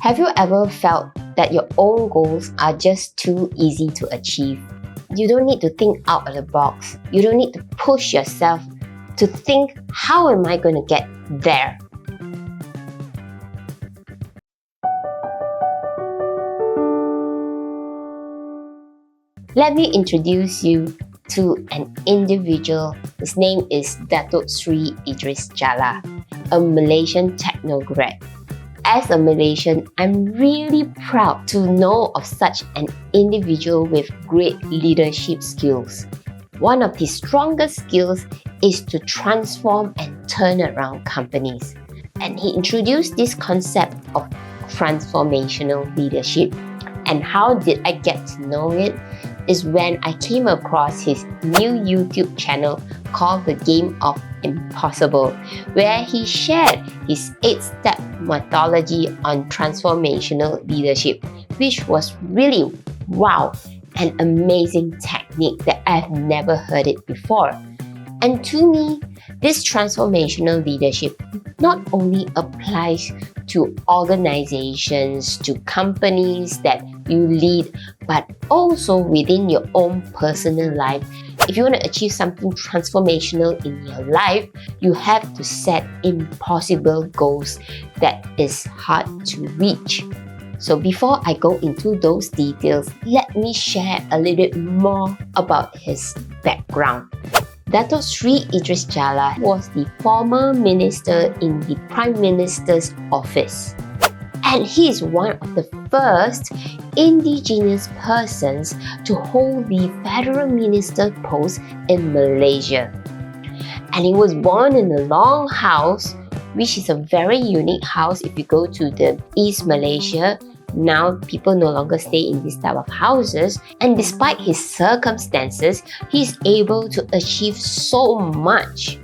Have you ever felt that your own goals are just too easy to achieve? You don't need to think out of the box. You don't need to push yourself to think, how am I going to get there? Let me introduce you to an individual. His name is Dato Sri Idris Jala, a Malaysian techno grad. As a Malaysian, I'm really proud to know of such an individual with great leadership skills. One of his strongest skills is to transform and turn around companies. And he introduced this concept of transformational leadership. And how did I get to know it? Is when I came across his new YouTube channel called The Game of Impossible, where he shared his 8-step methodology on transformational leadership, which was really wow, an amazing technique that I've never heard it before. And to me, this transformational leadership not only applies to organizations, to companies that you lead, but also within your own personal life. If you want to achieve something transformational in your life, you have to set impossible goals that is hard to reach. So before I go into those details, let me share a little bit more about his background. Dato Sri Idris Jala was the former minister in the Prime Minister's office. And he is one of the first indigenous persons to hold the federal minister post in Malaysia. And he was born in a long house, which is a very unique house. If you go to the East Malaysia, now people no longer stay in this type of houses, and despite his circumstances, he's able to achieve so much.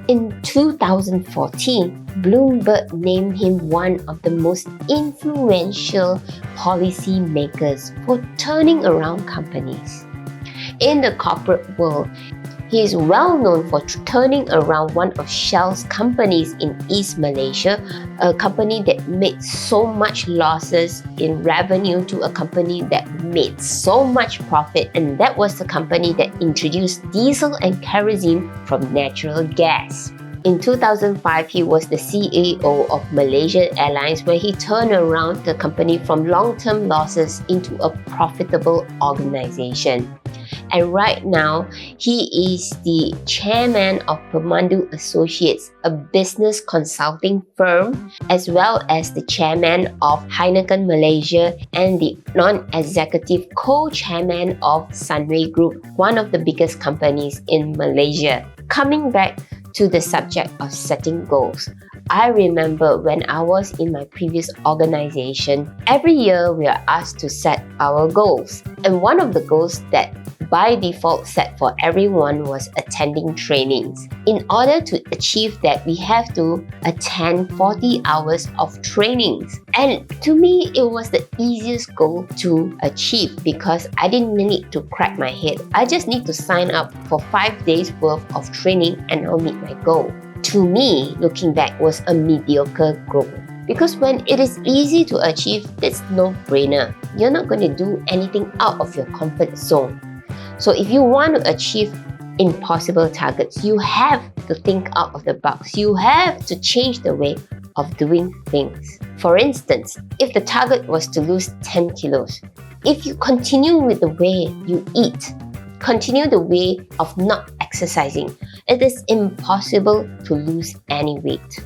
In 2014, Bloomberg named him one of the most influential policy makers for turning around companies. In the corporate world, he is well known for turning around one of Shell's companies in East Malaysia, a company that made so much losses in revenue to a company that made so much profit, and that was the company that introduced diesel and kerosene from natural gas. In 2005, he was the CEO of Malaysia Airlines, where he turned around the company from long-term losses into a profitable organization. And right now, he is the chairman of PEMANDU Associates, a business consulting firm, as well as the chairman of Heineken Malaysia and the non-executive co-chairman of Sunway Group, one of the biggest companies in Malaysia. Coming back to the subject of setting goals, I remember when I was in my previous organization, every year we are asked to set our goals. And one of the goals that by default set for everyone was attending trainings. In order to achieve that, we have to attend 40 hours of trainings. And to me, it was the easiest goal to achieve because I didn't need to crack my head. I just need to sign up for 5 days worth of training and I'll meet my goal. To me, looking back, was a mediocre goal. Because when it is easy to achieve, it's no-brainer. You're not going to do anything out of your comfort zone. So if you want to achieve impossible targets, you have to think out of the box. You have to change the way of doing things. For instance, if the target was to lose 10 kilos, if you continue with the way you eat, continue the way of not exercising, it is impossible to lose any weight.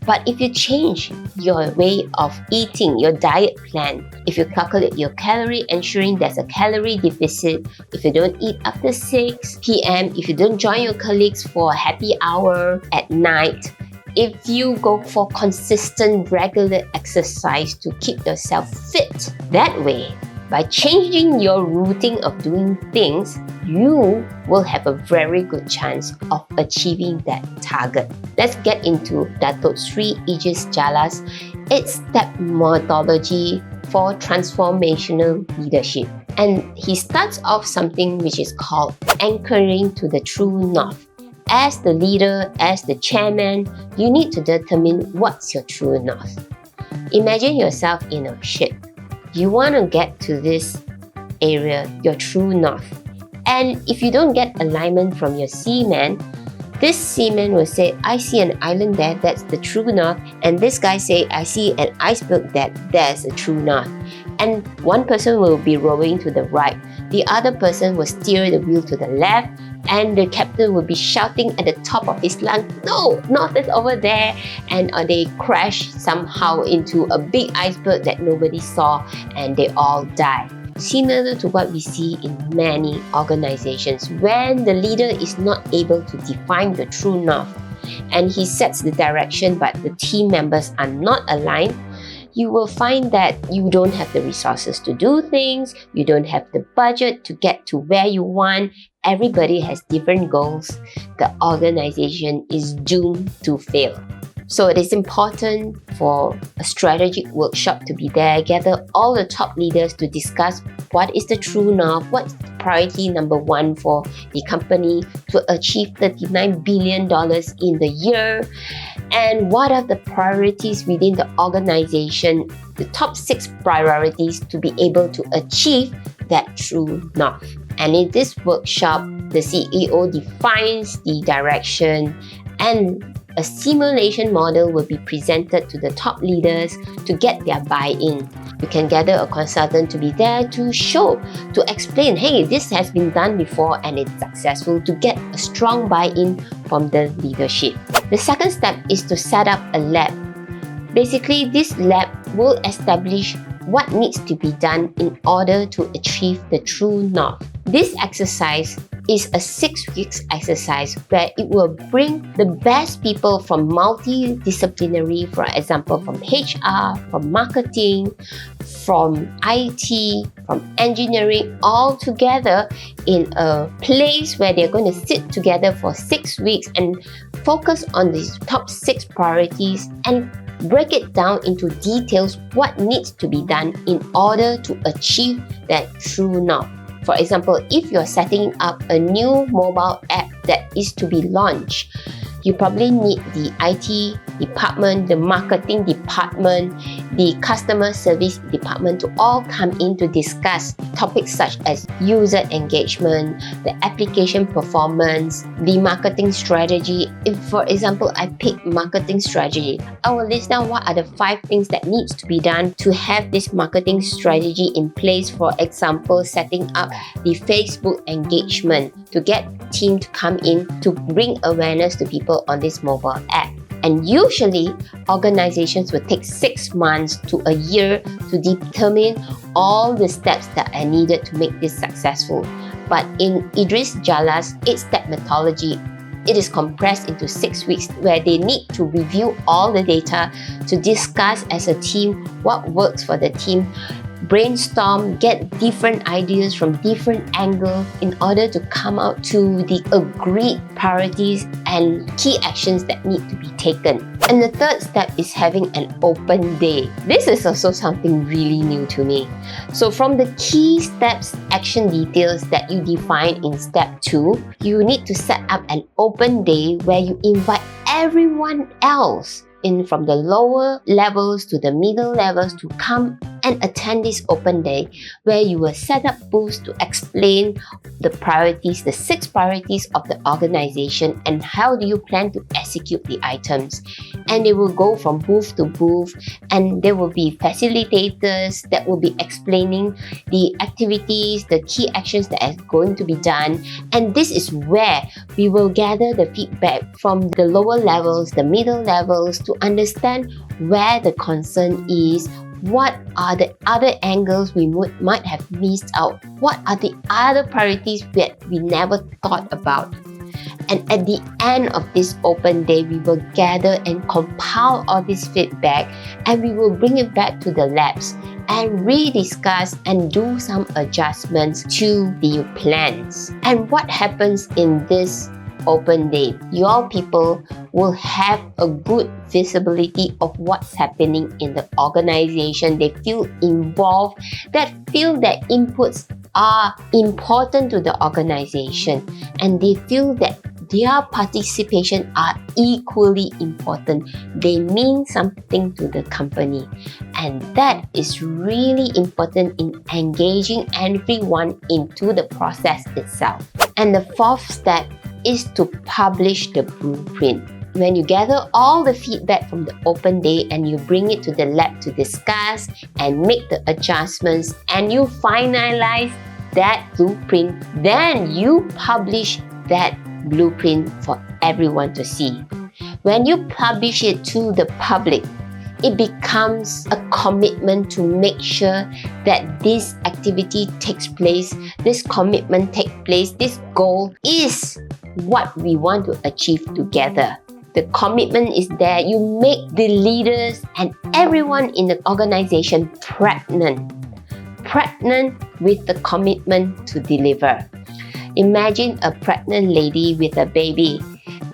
But if you change your way of eating, your diet plan, if you calculate your calorie, ensuring there's a calorie deficit, if you don't eat after 6 p.m., if you don't join your colleagues for a happy hour at night, if you go for consistent, regular exercise to keep yourself fit, that way, by changing your routine of doing things, you will have a very good chance of achieving that target. Let's get into Dato Sri Idris Jala's 8-step methodology for transformational leadership. And he starts off something which is called anchoring to the true north. As the leader, as the chairman, you need to determine what's your true north. Imagine yourself in a ship. You want to get to this area, your true north. And if you don't get alignment from your seaman, this seaman will say, I see an island there, that's the true north. And this guy say, I see an iceberg there, there's a true north. And one person will be rowing to the right. The other person will steer the wheel to the left. And the captain will be shouting at the top of his lungs, no, north is over there. And they crash somehow into a big iceberg that nobody saw and they all die. Similar to what we see in many organizations, when the leader is not able to define the true north and he sets the direction but the team members are not aligned, you will find that you don't have the resources to do things, you don't have the budget to get to where you want, everybody has different goals, the organization is doomed to fail. So it is important for a strategic workshop to be there, gather all the top leaders to discuss what is the true north, what's priority number one for the company to achieve $39 billion in the year, and what are the priorities within the organization, the top 6 priorities to be able to achieve that true north. And in this workshop, the CEO defines the direction and a simulation model will be presented to the top leaders to get their buy-in. You can gather a consultant to be there to show, to explain, hey, this has been done before and it's successful, to get a strong buy-in from the leadership. The second step is to set up a lab. Basically, this lab will establish what needs to be done in order to achieve the true north. This exercise is a 6-week exercise where it will bring the best people from multidisciplinary, for example, from HR, from marketing, from IT, from engineering, all together in a place where they're going to sit together for 6 weeks and focus on these top 6 priorities and break it down into details what needs to be done in order to achieve that true north. For example, if you're setting up a new mobile app that is to be launched, you probably need the IT department, the marketing department, the customer service department to all come in to discuss topics such as user engagement, the application performance, the marketing strategy. If, for example, I pick marketing strategy, I will list down what are the 5 things that needs to be done to have this marketing strategy in place. For example, setting up the Facebook engagement to get team to come in to bring awareness to people on this mobile app. And usually, organizations will take 6 months to a year to determine all the steps that are needed to make this successful. But in Idris Jala's 8-step methodology, it is compressed into 6 weeks where they need to review all the data to discuss as a team what works for the team, brainstorm, get different ideas from different angles in order to come out to the agreed priorities and key actions that need to be taken. And the third step is having an open day. This is also something really new to me. So from the key steps, action details that you define in step 2, you need to set up an open day where you invite everyone else in from the lower levels to the middle levels to come and attend this open day where you will set up booths to explain the priorities, the 6 priorities of the organization and how do you plan to execute the items. And they will go from booth to booth and there will be facilitators that will be explaining the activities, the key actions that are going to be done. And this is where we will gather the feedback from the lower levels, the middle levels to understand where the concern is, what are the other angles we might have missed out, what are the other priorities that we never thought about. And at the end of this open day, we will gather and compile all this feedback and we will bring it back to the labs and rediscuss and do some adjustments to the plans. And what happens in this open day? Your people will have a good visibility of what's happening in the organization. They feel involved, that feel that inputs are important to the organization, and they feel that their participation are equally important. They mean something to the company, and that is really important in engaging everyone into the process itself. And the fourth step is to publish the blueprint. When you gather all the feedback from the open day and you bring it to the lab to discuss and make the adjustments, and you finalize that blueprint, then you publish that blueprint for everyone to see. When you publish it to the public, it becomes a commitment to make sure that this activity takes place, this commitment takes place, this goal is what we want to achieve together. The commitment is there. You make the leaders and everyone in the organization pregnant with the commitment to deliver. Imagine a pregnant lady with a baby,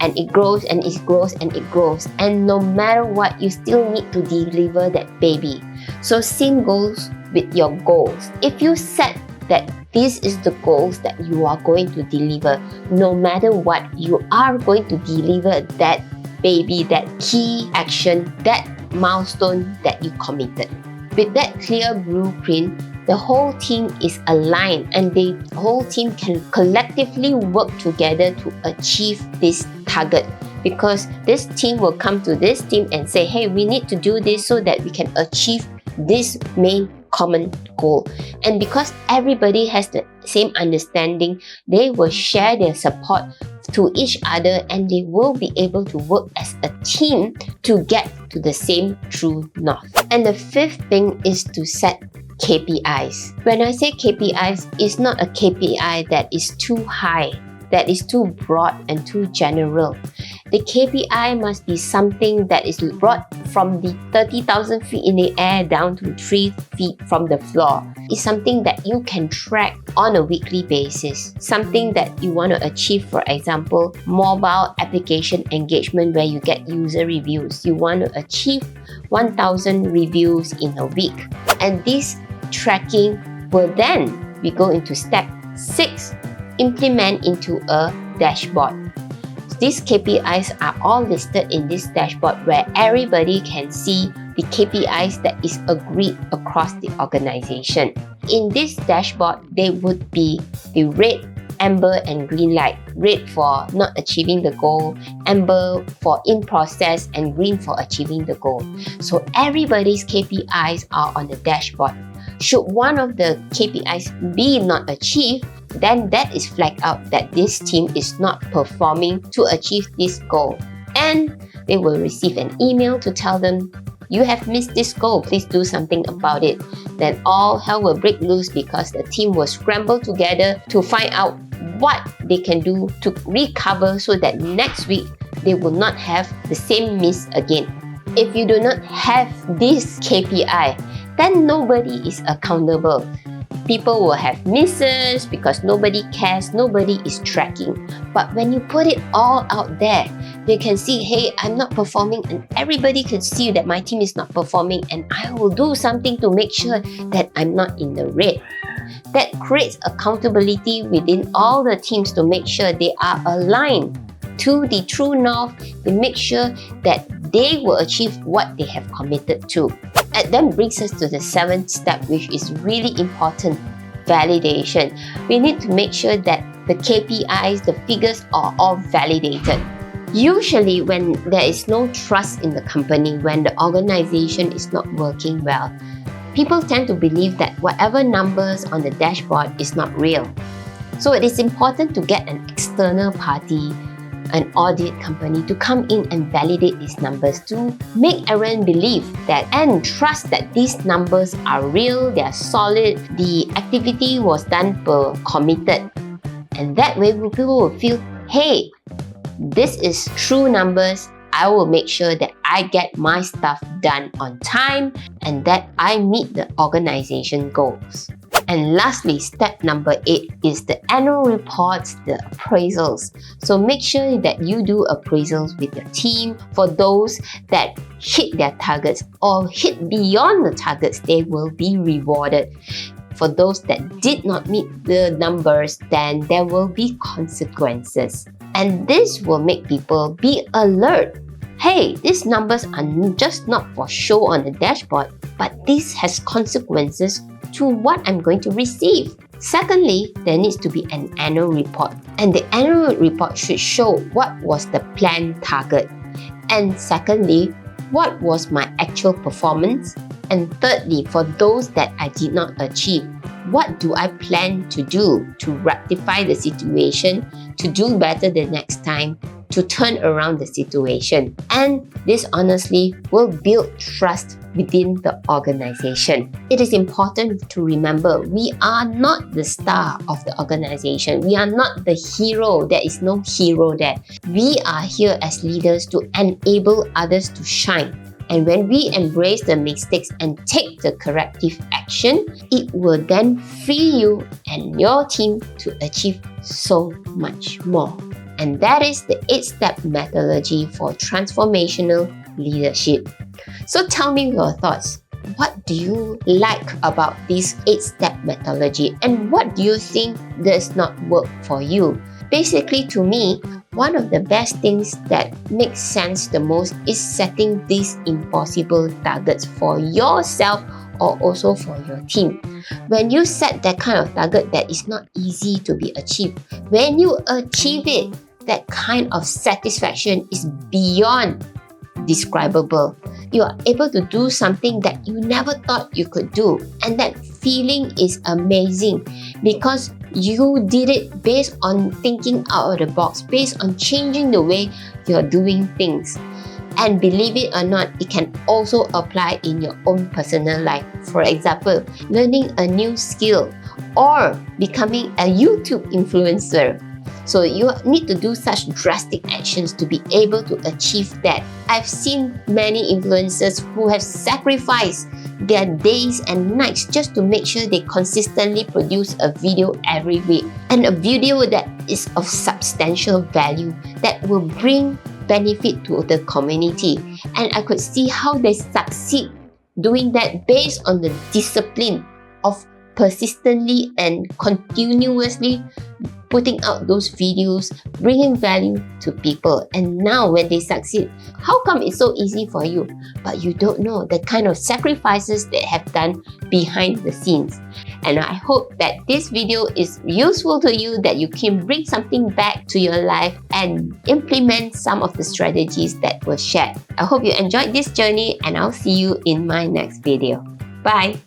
and it grows and it grows and it grows, and no matter what, you still need to deliver that baby. So same goes with your goals. If you set that this is the goals that you are going to deliver, no matter what, you are going to deliver that baby, that key action, that milestone that you committed. With that clear blueprint, the whole team is aligned, and the whole team can collectively work together to achieve this target, because this team will come to this team and say, hey, we need to do this so that we can achieve this main common goal. And because everybody has the same understanding, they will share their support to each other, and they will be able to work as a team to get to the same true north. And the fifth thing is to set KPIs. When I say KPIs, it's not a KPI that is too high, that is too broad and too general. The KPI must be something that is brought from the 30,000 feet in the air down to 3 feet from the floor. It's something that you can track on a weekly basis. Something that you want to achieve, for example, mobile application engagement where you get user reviews. You want to achieve 1,000 reviews in a week. And this tracking will then, we go into step 6, implement into a dashboard. These KPIs are all listed in this dashboard where everybody can see the KPIs that is agreed across the organization. In this dashboard, there would be the red, amber, and green light. Red for not achieving the goal, amber for in process, and green for achieving the goal. So everybody's KPIs are on the dashboard. Should one of the KPIs be not achieved, then that is flagged out that this team is not performing to achieve this goal. And they will receive an email to tell them, you have missed this goal, please do something about it. Then all hell will break loose because the team will scramble together to find out what they can do to recover so that next week they will not have the same miss again. If you do not have this KPI, then nobody is accountable. People will have misses because nobody cares, nobody is tracking. But when you put it all out there, they can see, hey, I'm not performing, and everybody can see that my team is not performing, and I will do something to make sure that I'm not in the red. That creates accountability within all the teams to make sure they are aligned to the true north. They make sure that they will achieve what they have committed to. And then brings us to the 7th step, which is really important, validation. We need to make sure that the KPIs, the figures are all validated. Usually when there is no trust in the company, when the organization is not working well, people tend to believe that whatever numbers on the dashboard is not real. So it is important to get an external party, an audit company, to come in and validate these numbers, to make everyone believe that and trust that these numbers are real, they are solid, the activity was done per committed. And that way people will feel, hey, this is true numbers. I will make sure that I get my stuff done on time and that I meet the organization goals. And lastly, step number 8 is the annual reports, the appraisals. So make sure that you do appraisals with your team. For those that hit their targets or hit beyond the targets, they will be rewarded. For those that did not meet the numbers, then there will be consequences. And this will make people be alert. Hey, these numbers are just not for show on the dashboard, but this has consequences to what I'm going to receive. Secondly, there needs to be an annual report, and the annual report should show what was the planned target. And secondly, what was my actual performance? And thirdly, for those that I did not achieve, what do I plan to do to rectify the situation, to do better the next time, to turn around the situation? And this honestly will build trust within the organization. It is important to remember we are not the star of the organization. We are not the hero. There is no hero there. We are here as leaders to enable others to shine. And when we embrace the mistakes and take the corrective action, it will then free you and your team to achieve so much more. And that is the 8-step methodology for transformational leadership. So tell me your thoughts. What do you like about this 8-step methodology, and what do you think does not work for you? Basically, to me, one of the best things that makes sense the most is setting these impossible targets for yourself or also for your team. When you set that kind of target that is not easy to be achieved, when you achieve it, that kind of satisfaction is beyond describable. You are able to do something that you never thought you could do, and that feeling is amazing because you did it based on thinking out of the box, based on changing the way you're doing things. And believe it or not, it can also apply in your own personal life. For example, learning a new skill or becoming a YouTube influencer. So you need to do such drastic actions to be able to achieve that. I've seen many influencers who have sacrificed their days and nights just to make sure they consistently produce a video every week, and a video that is of substantial value that will bring benefit to the community. And I could see how they succeed doing that based on the discipline of persistently and continuously putting out those videos, bringing value to people. And now when they succeed, how come it's so easy for you? But you don't know the kind of sacrifices they have done behind the scenes. And I hope that this video is useful to you, that you can bring something back to your life and implement some of the strategies that were shared. I hope you enjoyed this journey, and I'll see you in my next video. Bye!